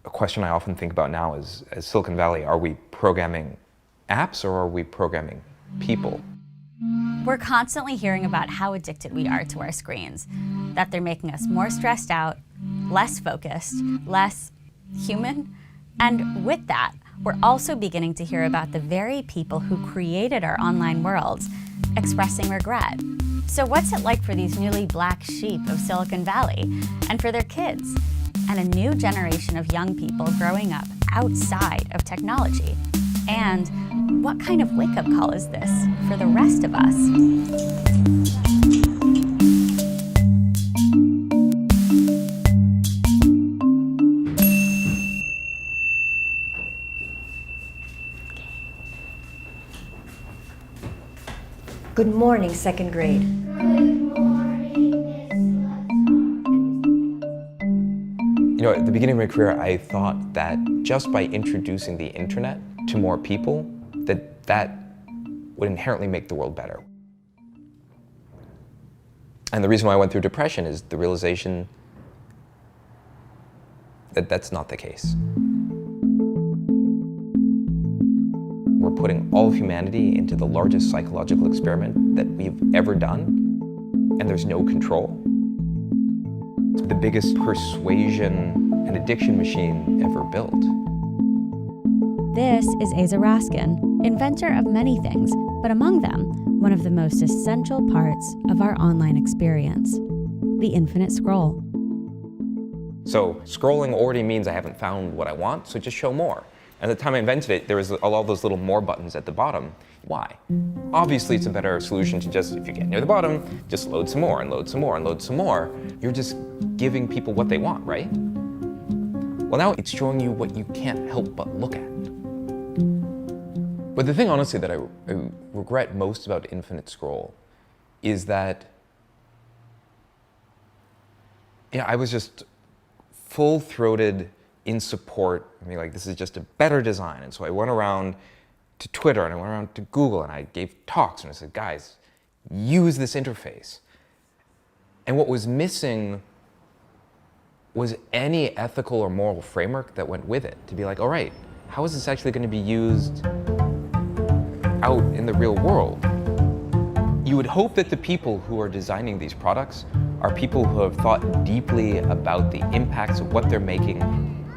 a question I often think about now is, as Silicon Valley, are we programming apps or are we programming people? We're constantly hearing about how addicted we are to our screens, that they're making us more stressed out, less focused, less human. And with that, we're also beginning to hear about the very people who created our online worlds expressing regret. So what's it like for these newly black sheep of Silicon Valley and for their kids and a new generation of young people growing up outside of technology? And what kind of wake-up call is this for the rest of us? Good morning, second grade. You know, at the beginning of my career, I thought that just by introducing the internet to more people, that would inherently make the world better. And the reason why I went through depression is the realization that that's not the case. We're putting all of humanity into the largest psychological experiment that we've ever done, and there's no control. It's the biggest persuasion and addiction machine ever built. This is Aza Raskin, inventor of many things, but among them, one of the most essential parts of our online experience, the infinite scroll. So scrolling already means I haven't found what I want, so just show more. And at the time I invented it, there was all those little more buttons at the bottom. Why? Obviously, it's a better solution to just, if you get near the bottom, just load some more and load some more and load some more. You're just giving people what they want, right? Well, now it's showing you what you can't help but look at. But the thing, honestly, that I regret most about Infinite Scroll is that, you know, I was just full-throated in support. I mean, like, this is just a better design. And so I went around to Twitter and I went around to Google and I gave talks and I said, guys, use this interface. And what was missing was any ethical or moral framework that went with it, to be like, all right, how is this actually going to be used out in the real world? You would hope that the people who are designing these products are people who have thought deeply about the impacts of what they're making.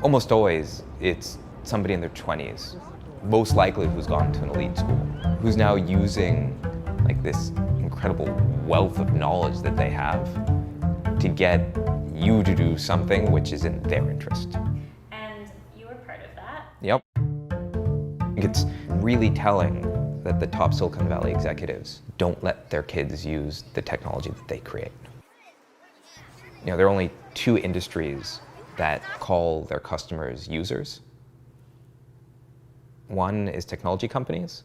Almost always, it's somebody in their 20s, most likely who's gone to an elite school, who's now using like this incredible wealth of knowledge that they have to get you to do something which is in their interest. And you were part of that? Yep. It's really telling that the top Silicon Valley executives don't let their kids use the technology that they create. You know, there are only two industries that call their customers users. One is technology companies,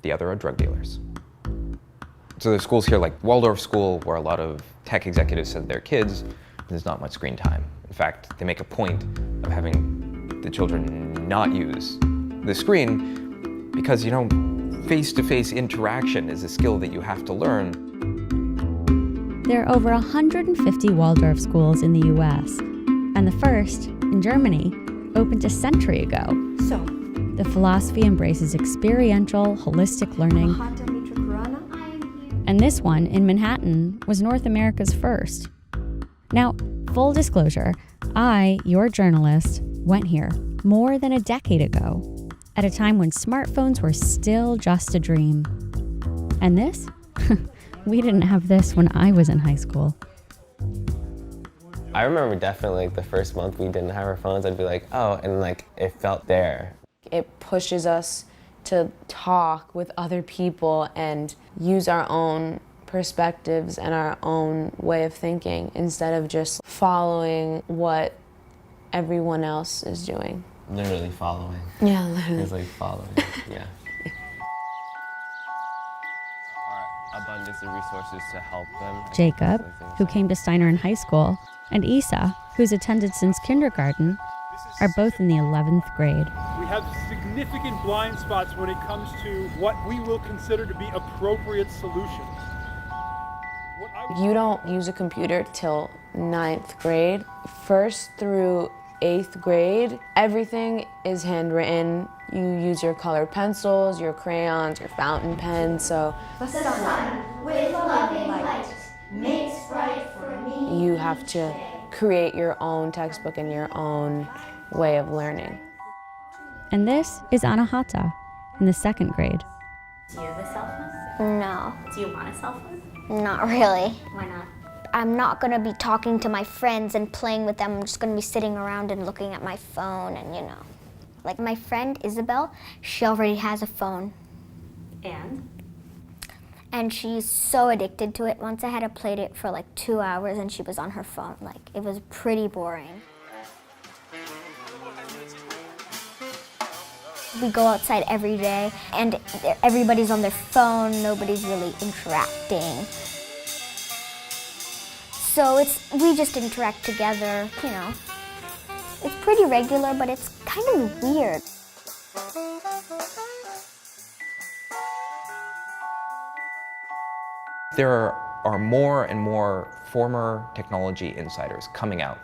the other are drug dealers. So there's schools here like Waldorf School where a lot of tech executives send their kids, there's not much screen time. In fact, they make a point of having the children not use the screen because, you know, face-to-face interaction is a skill that you have to learn. There are over 150 Waldorf schools in the US, and the first, in Germany, opened a century ago. So, the philosophy embraces experiential, holistic learning. And this one, in Manhattan, was North America's first. Now, full disclosure, I, your journalist, went here more than a decade ago, at a time when smartphones were still just a dream. And this? We didn't have this when I was in high school. I remember definitely like the first month we didn't have our phones, I'd be like, oh, and like it felt there. It pushes us to talk with other people and use our own perspectives and our own way of thinking instead of just following what everyone else is doing. Literally following. Yeah, literally. It's like following, yeah. Our abundance of resources to help them. Jacob, who came to Steiner in high school, and Isa, who's attended since kindergarten, are both in the 11th grade. We have significant blind spots when it comes to what we will consider to be appropriate solutions. You don't use a computer till 9th grade. First through 8th grade, everything is handwritten. You use your colored pencils, your crayons, your fountain pens, so The sun with loving light makes bright for me. you have to create your own textbook and your own way of learning. And this is Anahata in the 2nd grade. Do you have a cell phone? No, Do you want a cell phone? not really. Why not? I'm not gonna be talking to my friends and playing with them. I'm just gonna be sitting around and looking at my phone and, you know. Like my friend Isabel, she already has a phone. And she's so addicted to it. Once I had to play it for like 2 hours and she was on her phone. Like, it was pretty boring. We go outside every day and everybody's on their phone, nobody's really interacting. So we just interact together, you know. It's pretty regular, but it's kind of weird. There are more and more former technology insiders coming out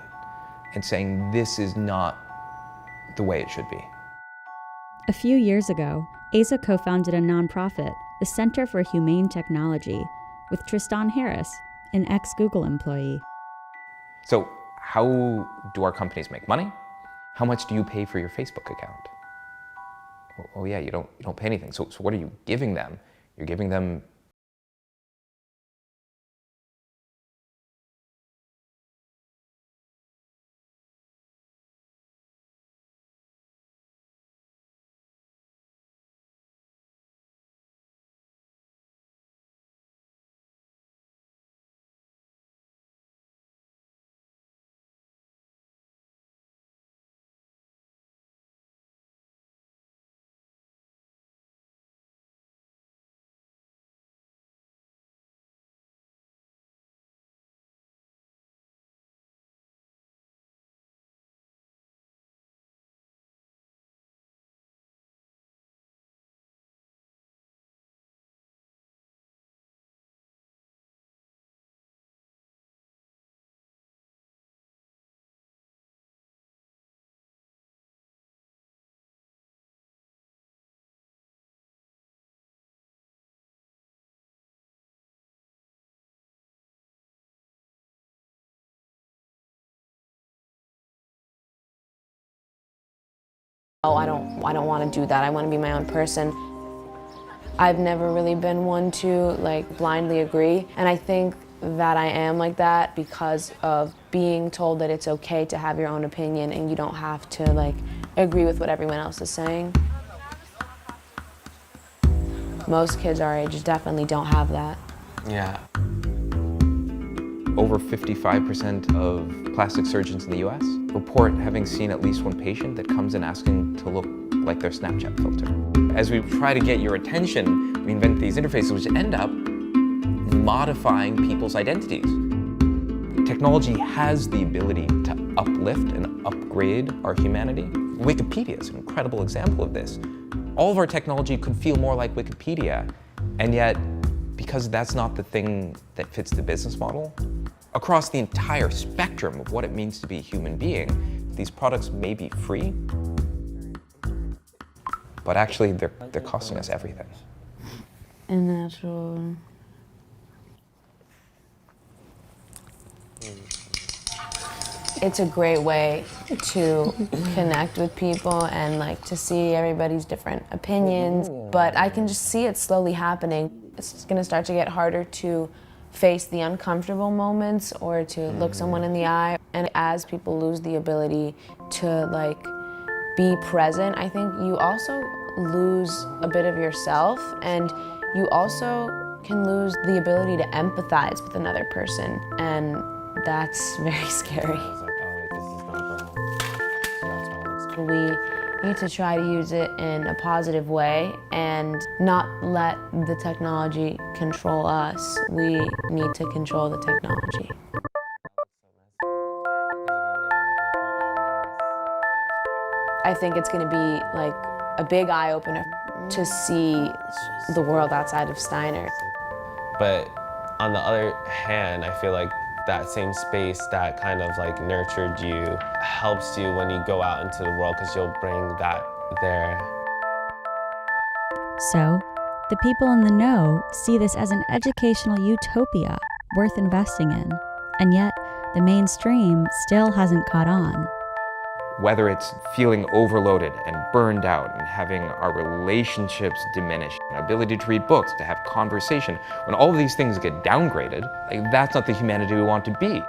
and saying this is not the way it should be. A few years ago, Aza co-founded a nonprofit, the Center for Humane Technology, with Tristan Harris, an ex-Google employee. So how do our companies make money? How much do you pay for your Facebook account? Oh yeah, you don't pay anything. So what are you giving them? You're giving them Oh, I don't want to do that. I want to be my own person. I've never really been one to like blindly agree, and I think that I am like that because of being told that it's okay to have your own opinion and you don't have to like agree with what everyone else is saying. Most kids our age definitely don't have that. Yeah. over 55% of plastic surgeons in the US report having seen at least one patient that comes in asking to look like their Snapchat filter. As we try to get your attention, we invent these interfaces which end up modifying people's identities. Technology has the ability to uplift and upgrade our humanity. Wikipedia is an incredible example of this. All of our technology could feel more like Wikipedia, and yet, because that's not the thing that fits the business model, across the entire spectrum of what it means to be a human being, these products may be free, but actually they're costing us everything. And natural. It's a great way to connect with people and like to see everybody's different opinions, but I can just see it slowly happening. It's gonna start to get harder to face the uncomfortable moments or to look someone in the eye. And as people lose the ability to like be present, I think you also lose a bit of yourself, and you also can lose the ability to empathize with another person, and that's very scary. We need to try to use it in a positive way and not let the technology control us. We need to control the technology. I think it's going to be like a big eye-opener to see the world outside of Steiner. But on the other hand, I feel like that same space that kind of like nurtured you helps you when you go out into the world because you'll bring that there. So, the people in the know see this as an educational utopia worth investing in, and yet the mainstream still hasn't caught on. Whether it's feeling overloaded and burned out and having our relationships diminish, our ability to read books, to have conversation, when all of these things get downgraded, like, that's not the humanity we want to be.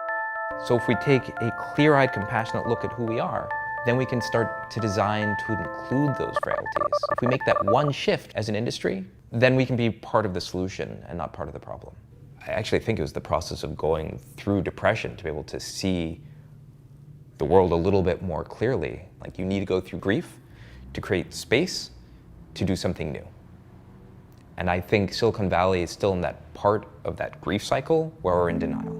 So if we take a clear-eyed, compassionate look at who we are, then we can start to design to include those frailties. If we make that one shift as an industry, then we can be part of the solution and not part of the problem. I actually think it was the process of going through depression to be able to see the world a little bit more clearly. Like, you need to go through grief to create space to do something new. And I think Silicon Valley is still in that part of that grief cycle where we're in denial.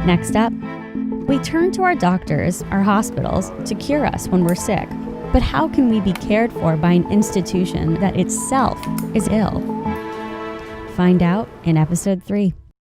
Next up, we turn to our doctors, our hospitals, to cure us when we're sick. But how can we be cared for by an institution that itself is ill? Find out in episode 3.